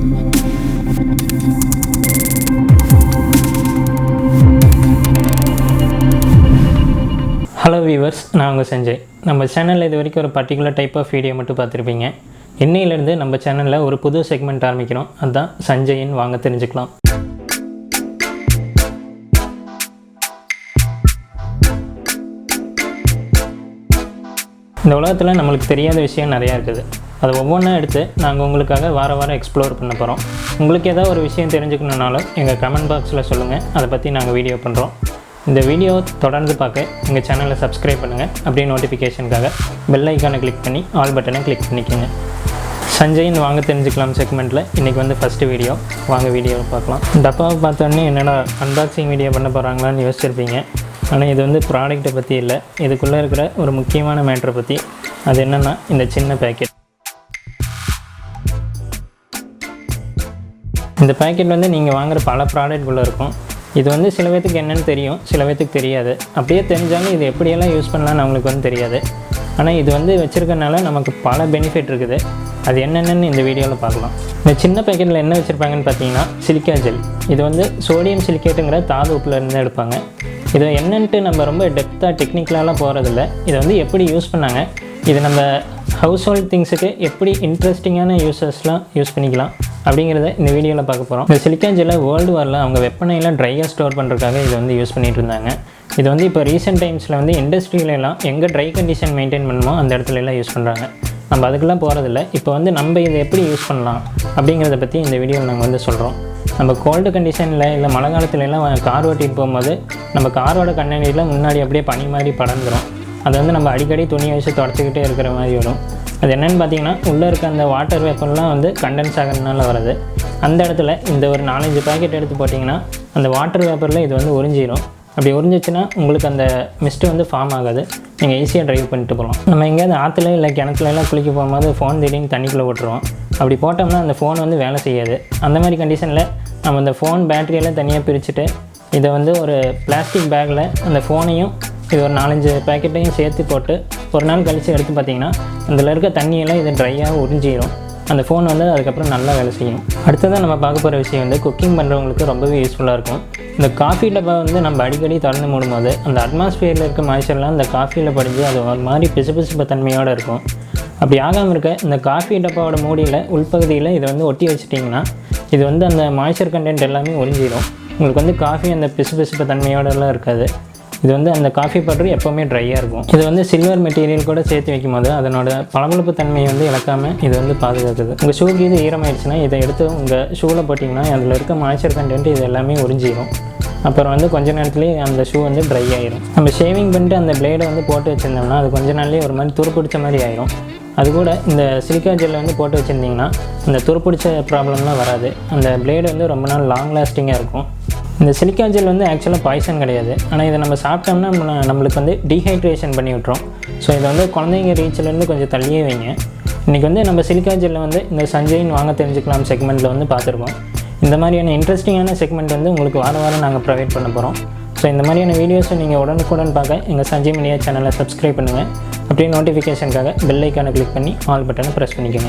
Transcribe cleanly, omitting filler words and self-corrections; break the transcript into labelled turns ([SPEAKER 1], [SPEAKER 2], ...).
[SPEAKER 1] Hello viewers, நான் உங்கள் சஞ்சய். நம்ம சேனலில் இது வரைக்கும் ஒரு பர்டிகுலர் டைப் ஆஃப் வீடியோ மட்டும் பார்த்துருப்பீங்க. இன்னையிலேருந்து நம்ம சேனலில் ஒரு புது செக்மெண்ட் ஆரம்பிக்கிறோம். அதுதான் சஞ்சயின் வாங்க தெரிஞ்சுக்கலாம். இந்த உலகத்தில் நம்மளுக்கு தெரியாத விஷயம் நிறையா இருக்குது. அதை ஒவ்வொன்றா எடுத்து நாங்கள் உங்களுக்காக வாரம் எக்ஸ்ப்ளோர் பண்ண போகிறோம். உங்களுக்கு ஏதாவது ஒரு விஷயம் தெரிஞ்சுக்கணுன்னாலும் எங்கள் கமெண்ட் பாக்ஸில் சொல்லுங்கள். அதை பற்றி நாங்கள் வீடியோ பண்ணுறோம். இந்த வீடியோ தொடர்ந்து பார்க்க எங்கள் சேனலை சப்ஸ்கிரைப் பண்ணுங்கள். அப்படியே நோட்டிஃபிகேஷனுக்காக பெல் ஐக்கானை கிளிக் பண்ணி ஆல் பட்டனை கிளிக் பண்ணிக்கோங்க. சஞ்சயின் வாங்க தெரிஞ்சுக்கலாம் செக்மெண்ட்டில் இன்றைக்கி வந்து ஃபஸ்ட்டு வீடியோ. வாங்க வீடியோவை பார்க்கலாம். டப்பாவை பார்த்தோன்னே என்னடா அன்பாக்சிங் வீடியோ பண்ண போகிறாங்களான்னு யோசிச்சிருப்பீங்க. ஆனால் இது வந்து ப்ராடக்ட்டை பற்றி இல்லை, இதுக்குள்ளே இருக்கிற ஒரு முக்கியமான மேட்ரை பற்றி. அது என்னென்னா இந்த சின்ன பேக்கெட். இந்த பேக்கெட் வந்து நீங்கள் வாங்குகிற பல ப்ராடக்ட்குள்ளே இருக்கும். இது வந்து சில பேத்துக்கு என்னென்னு தெரியும், சில பேத்துக்கு தெரியாது. அப்படியே தெரிஞ்சாலும் இது எப்படியெல்லாம் யூஸ் பண்ணலான்னு அவங்களுக்கு வந்து தெரியாது. ஆனால் இது வந்து வச்சுருக்கனால நமக்கு பல பெனிஃபிட் இருக்குது. அது என்னென்னு இந்த வீடியோவில் பார்க்கலாம். இந்த சின்ன பேக்கெட்டில் என்ன வச்சுருப்பாங்கன்னு பார்த்தீங்கன்னா சிலிக்கா ஜெல். இது வந்து சோடியம் சிலிக்கேட்டுங்கிற தாது உப்புலேருந்து எடுப்பாங்க. இது என்னன்ட்டு நம்ம ரொம்ப டெப்த்தாக டெக்னிக்கலாலாம் போகிறதில்ல. இதை வந்து எப்படி யூஸ் பண்ணாங்க, இது நம்ம ஹவுஸ் ஹோல்ட் திங்ஸுக்கு எப்படி இன்ட்ரெஸ்டிங்கான யூஸஸ்லாம் யூஸ் பண்ணிக்கலாம் அப்படிங்கிறத இந்த வீடியோவில் பார்க்க போகிறோம். இந்த சிலிக்கா ஜெல்லை வேர்ல்டு வாரில் அவங்க வெப்பனையெல்லாம் ட்ரையாக ஸ்டோர் பண்ணுறதுக்காக இதை வந்து யூஸ் பண்ணிகிட்டு இருந்தாங்க. இது வந்து இப்போ ரீசெண்ட் டைம்ஸில் வந்து இண்டஸ்ட்ரியிலலாம் எங்கே ட்ரை கண்டிஷன் மெயின்டைன் பண்ணணுமோ அந்த இடத்துலலாம் யூஸ் பண்ணுறாங்க. நம்ம அதுக்கெல்லாம் போகிறதில்ல. இப்போ வந்து நம்ம இதை எப்படி யூஸ் பண்ணலாம் அப்படிங்கிறத பற்றி இந்த வீடியோவில் நாங்கள் வந்து சொல்கிறோம். நம்ம கோல்டு கண்டிஷனில் இல்லை மழை காலத்துலலாம் கார் ஓட்டிகிட்டு போகும்போது நம்ம காரோட கண்ணாடியில் முன்னாடி அப்படியே பனி மாதிரி படர்ந்துடும். அது வந்து நம்ம அடிக்கடி துணியை வச்சு தொடச்சிக்கிட்டே இருக்கிற மாதிரி வரும். அது என்னென்னு பார்த்தீங்கன்னா உள்ளே இருக்க அந்த வாட்டர் வேப்பர்லாம் வந்து கண்டென்ஸ் ஆகிறதுனால வருது. அந்த இடத்துல இந்த ஒரு 4-5 பேக்கெட் எடுத்து போட்டிங்கன்னா அந்த வாட்டர் வேப்பரில் இது வந்து உறிஞ்சிடும். அப்படி உறிஞ்சிச்சுன்னா உங்களுக்கு அந்த மிஸ்ட்டு வந்து ஃபார்ம் ஆகாது. நீங்கள் ஈஸியாக ட்ரைவ் பண்ணிட்டு போகலாம். நம்ம எங்கேயாவது ஆற்றுல இல்லை கிணத்துலலாம் குளிக்க போகும்போது ஃபோன் திடீர்னு தண்ணிக்குள்ளே போட்டுருவோம். அப்படி போட்டோம்னா அந்த ஃபோன் வந்து வேலை செய்யாது. அந்த மாதிரி கண்டிஷனில் நம்ம அந்த ஃபோன் பேட்டரியெல்லாம் தனியாக பிரிச்சுட்டு இதை வந்து ஒரு பிளாஸ்டிக் பேக்கில் அந்த ஃபோனையும் இது ஒரு 4-5 பேக்கெட்டையும் சேர்த்து போட்டு ஒரு நாள் கழித்து எடுத்து பார்த்திங்கன்னா அதில் இருக்க தண்ணியெல்லாம் இது ட்ரையாக உறிஞ்சிடும். அந்த ஃபோன் வந்து அதுக்கப்புறம் நல்லா வேலை செய்யும். அடுத்ததாக நம்ம பார்க்க போகிற விஷயம் வந்து குக்கிங் பண்ணுறவங்களுக்கு ரொம்பவே யூஸ்ஃபுல்லாக இருக்கும். இந்த காஃபி டப்பா வந்து நம்ம அடிக்கடி திறந்து மூடும்போது அந்த அட்மாஸ்பியரில் இருக்க மாய்ச்சர்லாம் அந்த காஃபியில் படிஞ்சு அது ஒரு மாதிரி பிசுபிசுப்பு தன்மையோடு இருக்கும். அப்படி ஆகாமல் இருக்க இந்த காஃபி டப்பாவோட மூடியில் உள்பகுதியில் இதை வந்து ஒட்டி வச்சிட்டிங்கன்னா இது வந்து அந்த மாய்ச்சர் கண்டென்ட் எல்லாமே ஒழிஞ்சிடும். உங்களுக்கு வந்து காஃபி அந்த பிசுபிசுப்பு தன்மையோடலாம் இருக்காது. இது வந்து அந்த காஃபி பவுடர் எப்போவுமே ட்ரையாக இருக்கும். இது வந்து சில்வர் மெட்டீரியல் கூட சேர்த்து வைக்கும்போது அதனோட பளபளப்பு தன்மையை வந்து இழக்காமல் இது வந்து பாதுகாக்குது. உங்கள் ஷூக்கு இது ஈரமாயிடுச்சுன்னா இதை எடுத்து உங்கள் ஷூவில் போட்டிங்கன்னா அதில் இருக்க மாய்ச்சர் கண்டென்ட் இது எல்லாமே உறிஞ்சிடும். அப்புறம் வந்து கொஞ்ச நேரத்துலேயே அந்த ஷூ வந்து ட்ரை ஆகிரும். நம்ம ஷேவிங் பண்ணிட்டு அந்த பிளேடை வந்து போட்டு வச்சுருந்தோம்னா அது கொஞ்ச நாள்லேயே ஒரு மாதிரி துருப்பிடிச்ச மாதிரி ஆயிரும். அது கூட இந்த சிலிக்கா ஜெல்லை வந்து போட்டு வச்சுருந்திங்கன்னா அந்த துருப்பிடிச்ச ப்ராப்ளம்லாம் வராது. அந்த பிளேடு வந்து ரொம்ப நாள் லாங் லாஸ்டிங்காக இருக்கும். இந்த சிலிக்கா ஜெல் வந்து ஆக்சுவலாக பாய்சன் கிடையாது. ஆனால் இதை நம்ம சாப்பிட்டோம்னா நம்மளுக்கு வந்து டீஹைட்ரேஷன் பண்ணி விட்டுரும். ஸோ இதை வந்து குழந்தைங்க ரீச்சிலேருந்து கொஞ்சம் தள்ளியே வைங்க. இன்றைக்கி வந்து நம்ம சிலிக்கா ஜெல்லை வந்து இந்த சஞ்சயின் வாங்க தெரிஞ்சுக்கலாம் செக்மெண்ட்டில் வந்து பார்த்துருக்கோம். இந்த மாதிரியான இன்ட்ரெஸ்டிங்கான செக்மெண்ட் வந்து உங்களுக்கு வாரம் நாங்கள் ப்ரொவைட் பண்ண போகிறோம். ஸோ இந்த மாதிரியான வீடியோஸை நீங்கள் உடனுக்குடன் பார்க்க எங்கள் சஞ்சய் மீடியா சேனலை சப்ஸ்கிரைப் பண்ணுங்கள். அப்படியே நோட்டிஃபிகேஷனுக்காக பெல் ஐக்கானை கிளிக் பண்ணி ஆல் பட்டனை ப்ரெஸ் பண்ணிக்கோங்க.